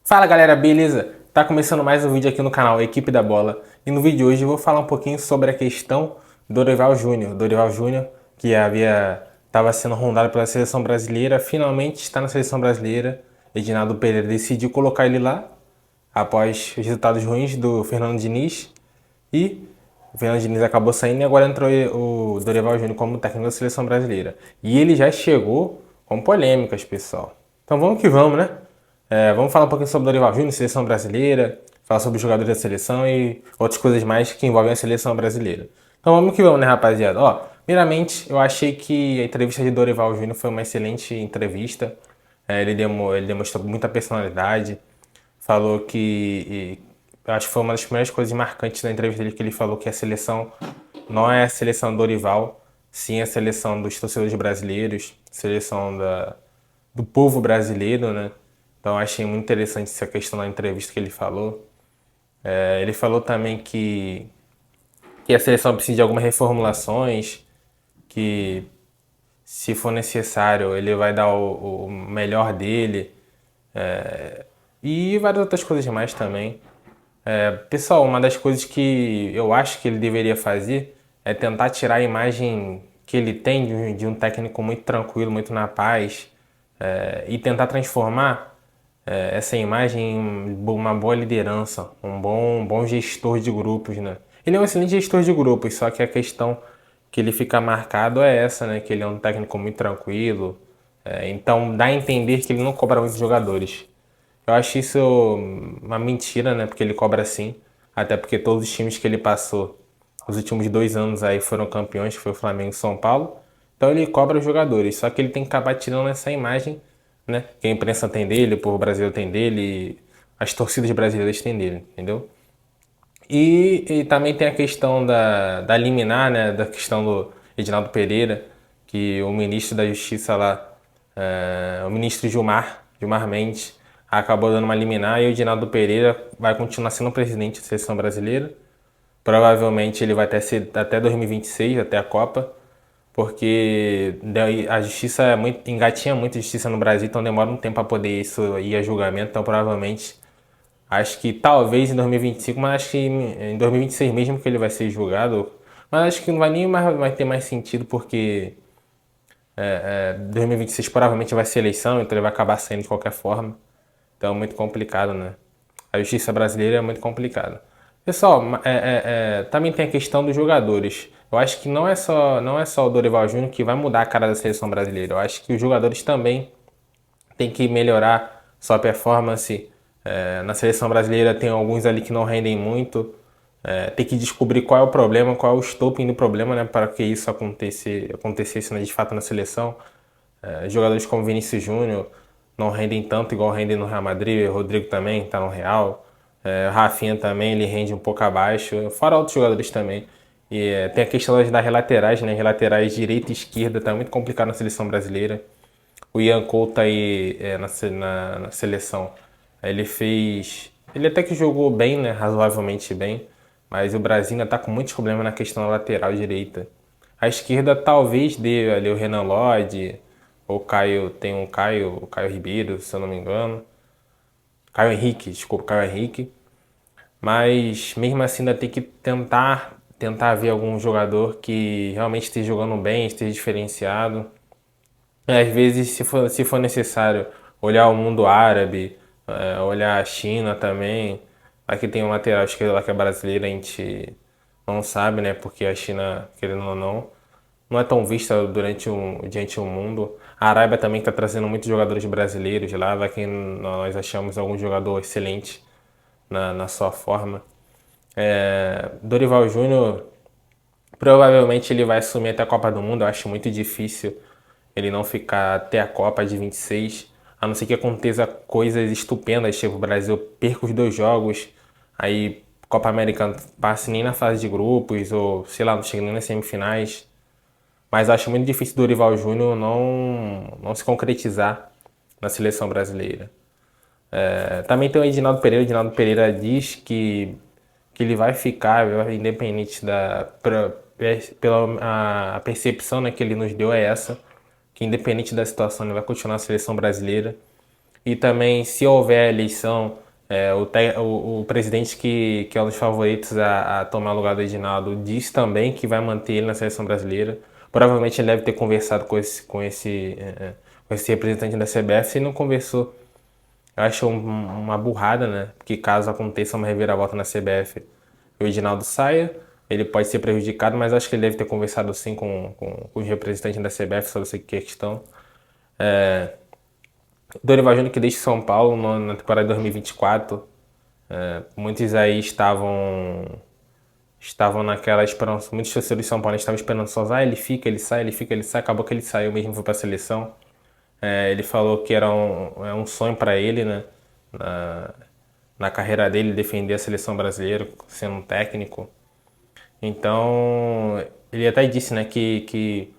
Fala galera, beleza? Tá começando mais um vídeo aqui no canal Equipe da Bola e no vídeo de hoje eu vou falar um pouquinho sobre a questão do Dorival Júnior. Dorival Júnior, que estava sendo rondado pela seleção brasileira, finalmente está na seleção brasileira. Edinaldo Pereira decidiu colocar ele lá após os resultados ruins do Fernando Diniz e o Fernando Diniz acabou saindo e agora entrou o Dorival Júnior como técnico da seleção brasileira. E ele já chegou com polêmicas, pessoal. Então vamos que vamos, né? Vamos falar um pouquinho sobre o Dorival Júnior, seleção brasileira, falar sobre os jogadores da seleção e outras coisas mais que envolvem a seleção brasileira. Então vamos que vamos, né, rapaziada? Ó, primeiramente, eu achei que a entrevista de Dorival Júnior foi uma excelente entrevista. Ele demonstrou muita personalidade, falou que eu acho que foi uma das primeiras coisas marcantes da entrevista dele que ele falou que a seleção não é a seleção Dorival, sim a seleção dos torcedores brasileiros, seleção do povo brasileiro, né? Então achei muito interessante essa questão da entrevista que ele falou. Ele falou também que a seleção precisa de algumas reformulações, que se for necessário ele vai dar o melhor dele e várias outras coisas mais também. Pessoal, uma das coisas que eu acho que ele deveria fazer é tentar tirar a imagem que ele tem de um técnico muito tranquilo, muito na paz, e tentar transformar essa imagem em uma boa liderança, um bom gestor de grupos, né? Ele é um excelente gestor de grupos, só que a questão que ele fica marcado é essa, né? Que ele é um técnico muito tranquilo, então dá a entender que ele não cobra muitos jogadores. Eu acho isso uma mentira, né? Porque ele cobra sim. Até porque todos os times que ele passou os últimos 2 anos aí foram campeões, que foi o Flamengo e São Paulo. Então ele cobra os jogadores. Só que ele tem que acabar tirando essa imagem, né? Que a imprensa tem dele, o povo brasileiro tem dele, as torcidas brasileiras têm dele, entendeu? E também tem a questão da liminar, né? Da questão do Edinaldo Pereira, que o ministro da Justiça lá, o ministro Gilmar Mendes, acabou dando uma liminar e o Edinaldo Pereira vai continuar sendo presidente da seleção brasileira. Provavelmente ele vai até 2026, até a Copa, porque a justiça engatinha muito a justiça no Brasil, então demora um tempo para poder isso ir a julgamento, então provavelmente acho que talvez em 2025, mas acho que em 2026 mesmo que ele vai ser julgado. Mas acho que não vai nem mais vai ter mais sentido porque 2026 provavelmente vai ser eleição, então ele vai acabar saindo de qualquer forma. Então é muito complicado, né? A justiça brasileira é muito complicada. Pessoal, também tem a questão dos jogadores. Eu acho que não é só o Dorival Júnior que vai mudar a cara da seleção brasileira. Eu acho que os jogadores também tem que melhorar sua performance. Na seleção brasileira tem alguns ali que não rendem muito. Tem que descobrir qual é o problema, qual é o estopim do problema, né, para que isso acontecesse, né, de fato na seleção. Jogadores como Vinícius Júnior não rendem tanto igual rendem no Real Madrid, o Rodrigo também está no Real. Rafinha também, ele rende um pouco abaixo, fora outros jogadores também. E tem a questão das laterais, né? As laterais direita e esquerda tá muito complicado na seleção brasileira. O Ian Cole tá aí na seleção. Ele fez. Ele até que jogou bem, né? Razoavelmente bem. Mas o Brasil ainda tá com muitos problemas na questão da lateral direita. A esquerda talvez dê ali o Renan Lodge, ou Caio, tem o Caio Ribeiro, se eu não me engano. Caio Henrique, desculpa, Caio Henrique. Mas mesmo assim ainda tem que tentar ver algum jogador que realmente esteja jogando bem, esteja diferenciado. Às vezes, se for necessário, olhar o mundo árabe, olhar a China também. Aqui tem um lateral esquerdo lá que é brasileiro, a gente não sabe, né? Porque a China, querendo ou não é tão vista diante do mundo. A Arábia também está trazendo muitos jogadores brasileiros lá, vai que nós achamos algum jogador excelente na sua forma. Dorival Júnior, provavelmente ele vai assumir até a Copa do Mundo. Eu acho muito difícil ele não ficar até a Copa de 26, a não ser que aconteça coisas estupendas, tipo o Brasil perca os 2 jogos, aí Copa América passe nem na fase de grupos, ou sei lá, não chegue nem nas semifinais. Mas acho muito difícil o Dorival Júnior não se concretizar na seleção brasileira. Também tem o Edinaldo Pereira. O Edinaldo Pereira diz que ele vai ficar, independente pela a percepção, né, que ele nos deu é essa, que independente da situação ele vai continuar na seleção brasileira. E também, se houver eleição, o presidente que é um dos favoritos a tomar o lugar do Edinaldo diz também que vai manter ele na seleção brasileira. Provavelmente ele deve ter conversado com esse representante da CBF. Se não conversou, eu acho uma burrada, né? Porque caso aconteça uma reviravolta na CBF e o Edinaldo saia, ele pode ser prejudicado, mas acho que ele deve ter conversado sim com os representantes da CBF sobre essa questão. Dorival Júnior que deixa São Paulo na temporada de 2024. Muitos aí estavam naquela esperança. Muitos torcedores de São Paulo estavam esperando só, ele fica, ele sai, ele fica, ele sai. Acabou que ele saiu mesmo, foi para a seleção. Ele falou que era um sonho para ele, né? Na carreira dele, defender a seleção brasileira, sendo um técnico. Então, ele até disse, né, que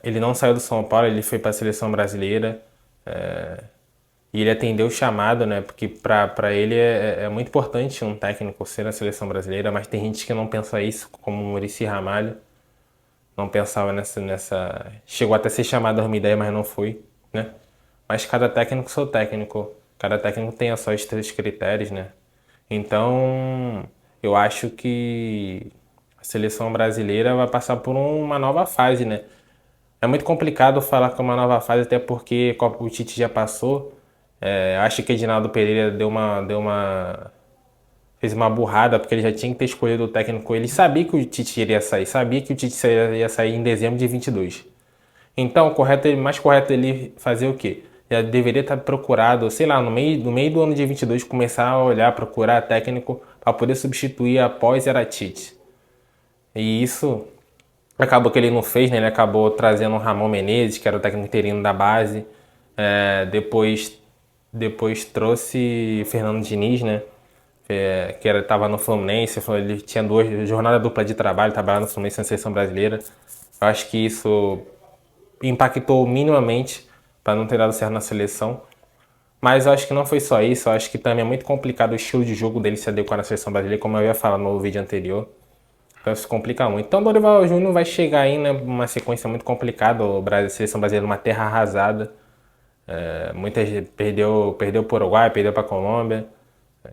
ele não saiu do São Paulo, ele foi para a seleção brasileira. E ele atendeu o chamado, né? Porque para ele é muito importante um técnico ser na seleção brasileira, mas tem gente que não pensa isso, como o Muricy Ramalho. Não pensava nessa. Chegou até a ser chamado em 2010, mas não foi, né? Mas cada técnico é seu técnico. Cada técnico tem os seus critérios, né? Então, eu acho que a seleção brasileira vai passar por uma nova fase, né? É muito complicado falar que é uma nova fase, até porque o Tite já passou. Acho que Edinaldo Pereira fez uma burrada, porque ele já tinha que ter escolhido o técnico. Ele sabia que o Tite iria sair, sabia que o Tite ia sair em dezembro de 22. Então, mais correto ele fazer o quê? Já deveria estar procurado, sei lá, no meio do ano de 22, começar a olhar, procurar técnico para poder substituir após era Tite. E isso acabou que ele não fez, né? Ele acabou trazendo o Ramon Menezes, que era o técnico interino da base. Depois trouxe Fernando Diniz, né? Que estava no Fluminense. Ele tinha jornada dupla de trabalho, trabalhando no Fluminense na seleção brasileira. Eu acho que isso impactou minimamente para não ter dado certo na seleção. Mas eu acho que não foi só isso. Eu acho que também é muito complicado o estilo de jogo dele se adequar na seleção brasileira, como eu ia falar no vídeo anterior. Então isso complica muito. Então o Dorival Júnior vai chegar aí, né, numa sequência muito complicada. A seleção brasileira numa terra arrasada. Muita gente perdeu para o Uruguai, perdeu para a Colômbia,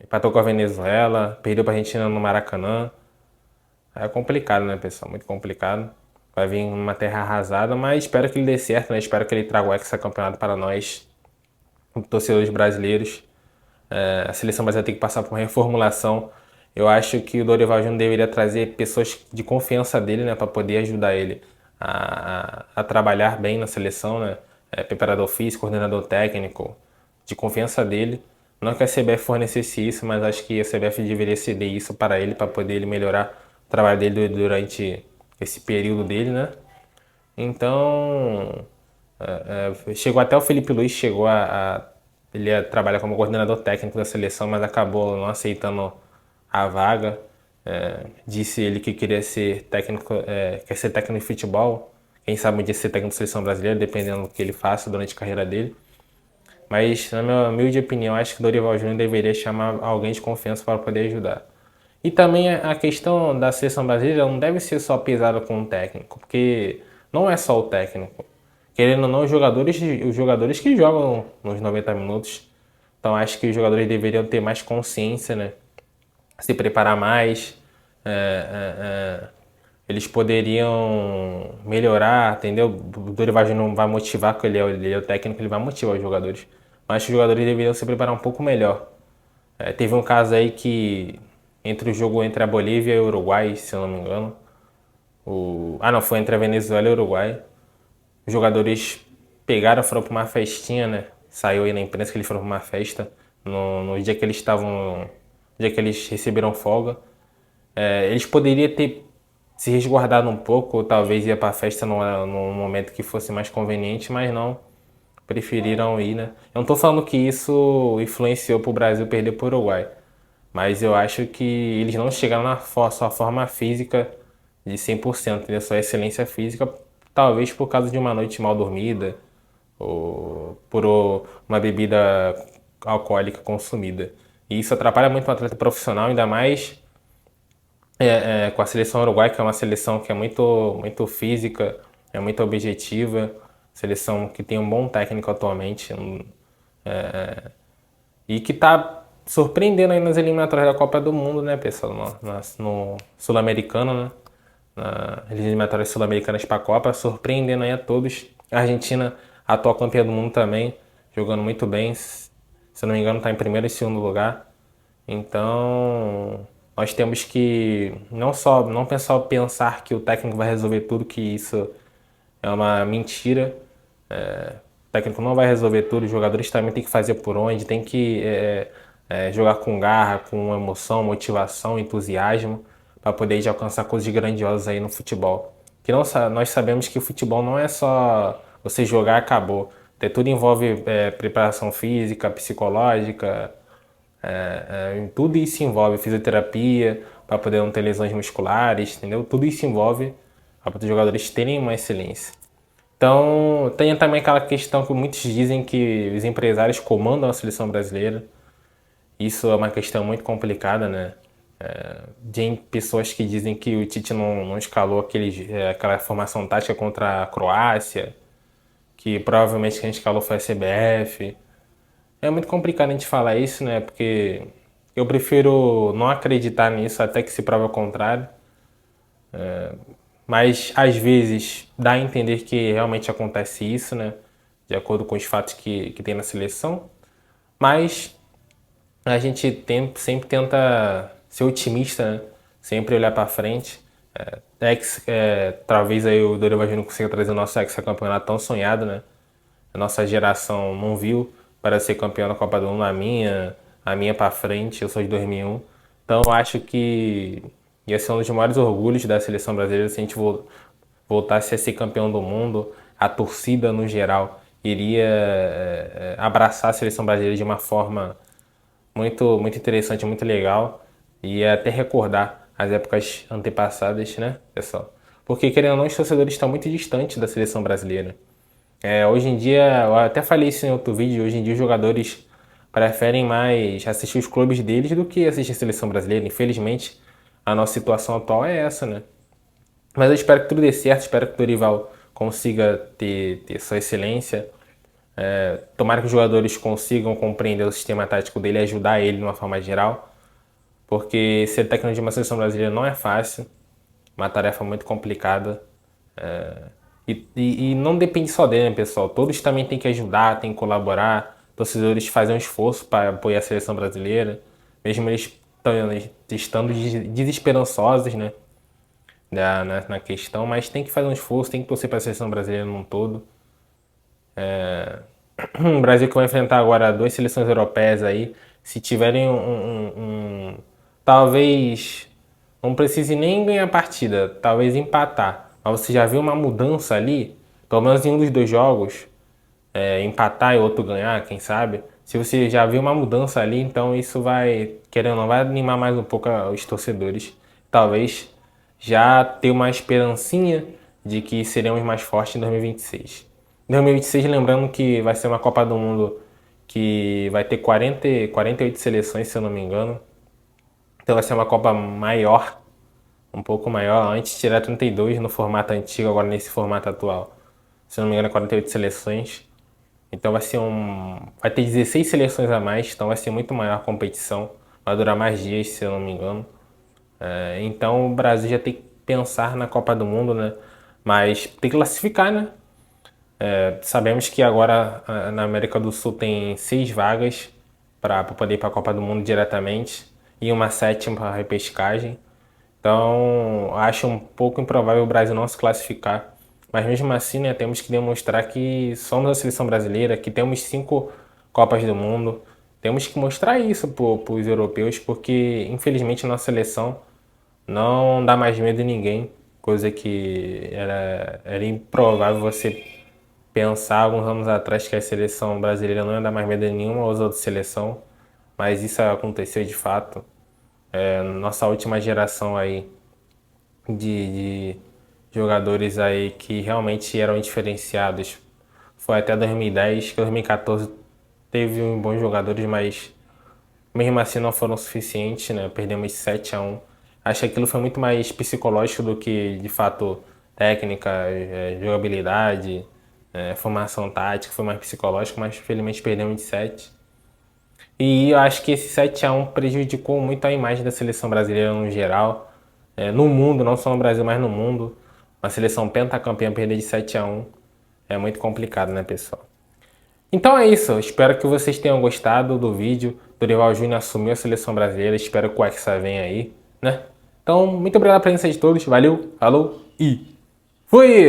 empatou com a Venezuela, perdeu para a Argentina no Maracanã. É complicado, né, pessoal? Muito complicado. Vai vir numa terra arrasada, mas espero que ele dê certo, né? Espero que ele traga o hexacampeonato para nós, torcedores brasileiros. A seleção brasileira tem que passar por uma reformulação. Eu acho que o Dorival Júnior deveria trazer pessoas de confiança dele, né, para poder ajudar ele a trabalhar bem na seleção, né? Preparador físico, coordenador técnico, de confiança dele. Não que a CBF fornecesse isso, mas acho que a CBF deveria ceder isso para ele, para poder ele melhorar o trabalho dele durante esse período dele, né? Então, chegou até o Felipe Luiz, ele ia trabalhar como coordenador técnico da seleção, mas acabou não aceitando a vaga. Disse ele que queria ser técnico, quer ser técnico de futebol. Quem sabe um dia ser técnico da seleção brasileira, dependendo do que ele faça durante a carreira dele. Mas, na minha humilde opinião, acho que o Dorival Júnior deveria chamar alguém de confiança para poder ajudar. E também a questão da seleção brasileira não deve ser só pesada com o técnico, porque não é só o técnico. Querendo ou não, os jogadores que jogam nos 90 minutos. Então acho que os jogadores deveriam ter mais consciência, né? Se preparar mais. Eles poderiam melhorar, entendeu? O Dorival Júnior não vai motivar, porque ele é o técnico, ele vai motivar os jogadores. Mas os jogadores deveriam se preparar um pouco melhor. Teve um caso aí que entre o jogo entre a Bolívia e o Uruguai, se eu não me engano. Não, foi entre a Venezuela e o Uruguai. Os jogadores pegaram, foram para uma festinha, né? Saiu aí na imprensa que eles foram para uma festa no dia que eles estavam, no dia que eles receberam folga. Eles poderiam ter se resguardado um pouco, ou talvez ir para a festa num momento que fosse mais conveniente, mas não. Preferiram ir, né? Eu não tô falando que isso influenciou pro Brasil perder pro Uruguai. Mas eu acho que eles não chegaram na sua forma física de 100%, né? Sua excelência física, talvez por causa de uma noite mal dormida ou por uma bebida alcoólica consumida. E isso atrapalha muito o atleta profissional, ainda mais com a seleção uruguaia, que é uma seleção que é muito, muito física, é muito objetiva, seleção que tem um bom técnico atualmente. E que tá surpreendendo aí nas eliminatórias da Copa do Mundo, né, pessoal? No Sul-Americano, né? Nas eliminatórias sul-americanas para a Copa, surpreendendo aí a todos. A Argentina, atual campeã do mundo também, jogando muito bem. Se eu não me engano, está em primeiro e segundo lugar. Então, nós temos que não pensar que o técnico vai resolver tudo, que isso é uma mentira. O técnico não vai resolver tudo, os jogadores também tem que fazer por onde, tem que jogar com garra, com emoção, motivação, entusiasmo, para poder já alcançar coisas grandiosas aí no futebol. Que não, nós sabemos que o futebol não é só você jogar e acabou. Tudo envolve preparação física, psicológica, tudo isso envolve fisioterapia, para poder não ter lesões musculares, entendeu? Tudo isso envolve para os jogadores terem uma excelência. Então, tem também aquela questão que muitos dizem que os empresários comandam a seleção brasileira. Isso é uma questão muito complicada, né? Tem pessoas que dizem que o Tite não escalou aquela formação tática contra a Croácia, que provavelmente quem escalou foi a CBF. É muito complicado a gente falar isso, né? Porque eu prefiro não acreditar nisso até que se prove o contrário. Mas às vezes dá a entender que realmente acontece isso, né? De acordo com os fatos que tem na seleção. Mas a gente sempre tenta ser otimista, né? Sempre olhar para frente. Talvez aí o Dorival Júnior consiga trazer o nosso ex-campeonato tão sonhado, né? A nossa geração não viu para ser campeão da Copa do Mundo, a minha para frente, eu sou de 2001. Então eu acho que ia ser um dos maiores orgulhos da seleção brasileira se a gente voltasse a ser campeão do mundo. A torcida no geral iria abraçar a seleção brasileira de uma forma muito, muito interessante, muito legal. E até recordar as épocas antepassadas, né, pessoal? Porque, querendo ou não, os torcedores estão muito distantes da seleção brasileira. Hoje em dia, eu até falei isso em outro vídeo, hoje em dia os jogadores preferem mais assistir os clubes deles do que assistir a seleção brasileira. Infelizmente, a nossa situação atual é essa, né? Mas eu espero que tudo dê certo, espero que o Dorival consiga ter sua excelência. Tomara que os jogadores consigam compreender o sistema tático dele e ajudar ele de uma forma geral, porque ser técnico de uma seleção brasileira não é fácil, uma tarefa muito complicada. E não depende só dele, né, pessoal? Todos também têm que ajudar, têm que colaborar, torcedores fazem um esforço para apoiar a seleção brasileira, mesmo eles estando desesperançosos, né, na questão, mas tem que fazer um esforço, tem que torcer para a seleção brasileira num todo. O Brasil que vai enfrentar agora duas seleções europeias aí, se tiverem talvez não precise nem ganhar a partida, talvez empatar. Mas você já viu uma mudança ali, pelo menos em um dos dois jogos, empatar e outro ganhar, quem sabe? Se você já viu uma mudança ali, então isso vai, querendo ou não, vai animar mais um pouco os torcedores. Talvez já ter uma esperancinha de que seremos mais fortes em 2026. Em 2026, lembrando que vai ser uma Copa do Mundo que vai ter 48 seleções, se eu não me engano. Então vai ser uma Copa maior, um pouco maior. Antes tirar 32 no formato antigo, agora nesse formato atual. Se eu não me engano, 48 seleções. Então vai ter 16 seleções a mais, então vai ser muito maior a competição. Vai durar mais dias, se eu não me engano. Então o Brasil já tem que pensar na Copa do Mundo, né? Mas tem que classificar, né? Sabemos que agora na América do Sul tem 6 vagas para poder ir para a Copa do Mundo diretamente e uma sétima para repescagem. Então acho um pouco improvável o Brasil não se classificar. Mas mesmo assim, né, temos que demonstrar que somos a seleção brasileira, que temos 5 Copas do Mundo. Temos que mostrar isso para os europeus, porque infelizmente a nossa seleção não dá mais medo em ninguém, coisa que era improvável você pensar alguns anos atrás que a seleção brasileira não ia dar mais medo em nenhuma outra seleção, mas isso aconteceu de fato. Nossa última geração aí de jogadores aí que realmente eram diferenciados foi até 2010, que 2014 teve bons jogadores, mas mesmo assim não foram suficientes, né? Perdemos 7-1. Acho que aquilo foi muito mais psicológico do que de fato técnica, jogabilidade. Foi uma ação tática, foi mais psicológica, mas infelizmente perdemos de 7. E eu acho que esse 7-1 prejudicou muito a imagem da seleção brasileira no geral. No mundo, não só no Brasil, mas no mundo. Uma seleção pentacampeã perder de 7-1 é muito complicado, né, pessoal? Então é isso. Espero que vocês tenham gostado do vídeo. Dorival Júnior assumiu a seleção brasileira. Espero que o Hexa venha aí, né? Então, muito obrigado pela presença de todos. Valeu, falou e fui!